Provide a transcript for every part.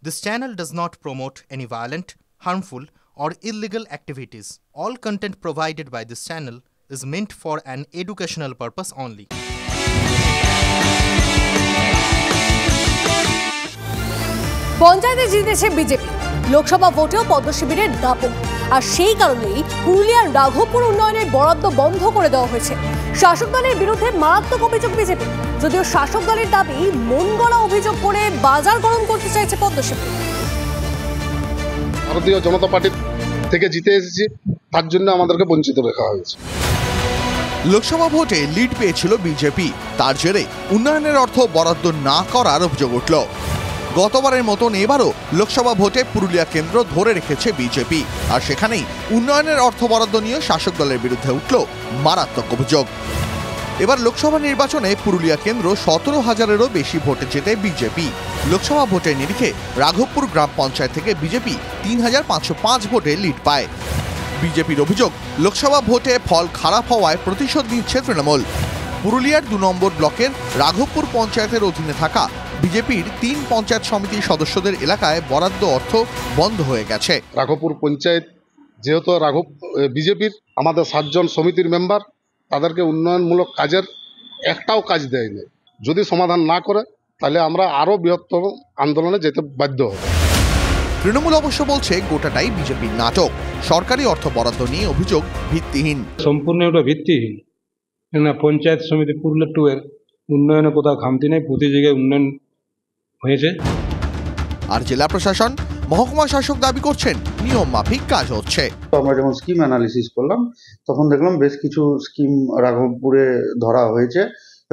This channel does not promote any violent, harmful, or illegal activities. All content provided by this channel is meant for an educational purpose only. পঞ্চায়েতে জিতেছে BJP, Lok Sabha ভোটেও পদ্মশিবিরের দাপট, আর সেই কারণেই পুরুলিয়ার রাঘবপুর উন্নয়নের বরাদ্দ বন্ধ করে দেওয়া হয়েছে। শাসক দলের বিরুদ্ধে মারাত্মক অভিযোগ বিজেপি, যদিও শাসক দলের দাবি মন গড়া অভিযোগ করে বাজার গরম করতে চাইছে পদ্মশিবির। ভারতীয় জনতা পার্টি থেকে জিতে এসেছি, তার জন্য আমাদেরকে বঞ্চিত রাখা হয়েছে। লোকসভা ভোটে লিড পেয়েছিল বিজেপি, তার জেরে উন্নয়নের অর্থ বরাদ্দ না করার অভিযোগ উঠল। গতবারের মতন এবারও লোকসভা ভোটে পুরুলিয়া কেন্দ্র ধরে রেখেছে বিজেপি, আর সেখানেই উন্নয়নের অর্থ বরাদ্দ নিয়ে শাসক দলের বিরুদ্ধে উঠল মারাত্মক অভিযোগ। এবার লোকসভা নির্বাচনে পুরুলিয়া কেন্দ্র 17,000-এরও বেশি ভোটে জেতে বিজেপি। লোকসভা ভোটের নিরিখে রাঘবপুর গ্রাম পঞ্চায়েত থেকে বিজেপি 3,505 ভোটে লিড পায়। বিজেপির অভিযোগ, লোকসভা ভোটে ফল খারাপ হওয়ায় প্রতিশোধ নিচ্ছে তৃণমূল। পুরুলিয়ার 2 নম্বর ব্লকের রাঘবপুর পঞ্চায়েতের অধীনে থাকা বিজেপির 3 পঞ্চায়েত সমিতির সদস্যদের এলাকায় বরাদ্দ অর্থ বন্ধ হয়ে গেছে। রাঘবপুর পঞ্চায়েত যেহেতু বিজেপির, আমাদের 7 জন সমিতির মেম্বার, তাদেরকে উন্নয়নমূলক কাজের একটাও কাজ দেয়নি। যদি সমাধান না করে তাহলে আমরা আরও বৃহত্তর আন্দোলনে যেতে বাধ্য হব। তৃণমূল অবশ্য বলছে গোটাটাই বিজেপির নাটক। সরকারি অর্থ বরাদ্দ নিয়ে অভিযোগ ভিত্তিহীন, সম্পূর্ণ ওটা ভিত্তিহীন। না, পঞ্চায়েত সমিতি পুরুলিয়া 2 এর উন্নয়নে কোথাও খামতি নেই, প্রতি জায়গায় উন্নয়ন হয়েছে। আর জেলা প্রশাসন, মহকুমা শাসক দাবি করছেন নিয়ম মাফিক কাজ হচ্ছে। আমরা যখন স্কিম অ্যানালিসিস করলাম তখন দেখলাম বেশ কিছু স্কিম রাঘবপুরে ধরা হয়েছে,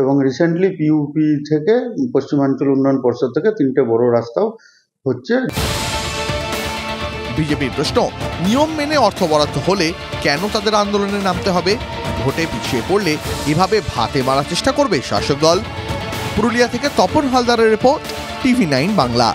এবং রিসেন্টলি পিউপি থেকে পশ্চিমাঞ্চল উন্নয়ন পর্ষদ থেকে 3টে বড় রাস্তাও হচ্ছে। বিজেপির প্রশ্ন, নিয়ম মেনে অর্থ বরাদ্দ হলে কেন তাদের আন্দোলনে নামতে হবে? ভোটে পিছিয়ে পড়লে এভাবে ভাতে মারার চেষ্টা করবে শাসক দল? পুরুলিয়া থেকে তপন হালদারের রিপোর্ট, TV9 বাংলা।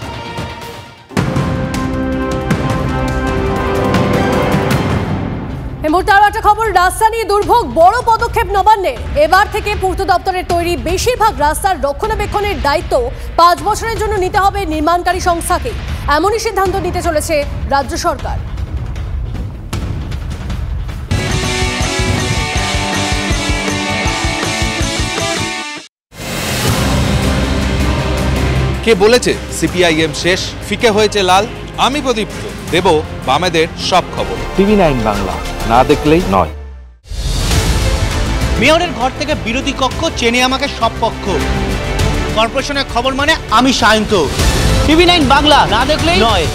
এই মুহূর্তে আরো একটা খবর, রাস্তা নিয়ে দুর্ভোগ, বড় পদক্ষেপ নবান্নের। এবার থেকে পূর্ত দপ্তরের তৈরি বেশিরভাগ রাস্তার রক্ষণাবেক্ষণের দায়িত্ব 5 বছরের জন্য নিতে হবে নির্মাণকারী সংস্থাকে। এমনই সিদ্ধান্ত নিতে চলেছে রাজ্য সরকার। কে বলেছে সিপিআইএম শেষ, ফিকে হয়েছে লাল? আমি প্রদীপ্ত, দেব বামেদের সব খবর। TV9 বাংলা, না দেখলেই নয়। মেয়রের ঘর থেকে বিরোধী কক্ষ চেনে আমাকে সব পক্ষ। কর্পোরেশনের খবর মানে আমি সায়ন্ত। TV9 বাংলা, না দেখলেই নয়।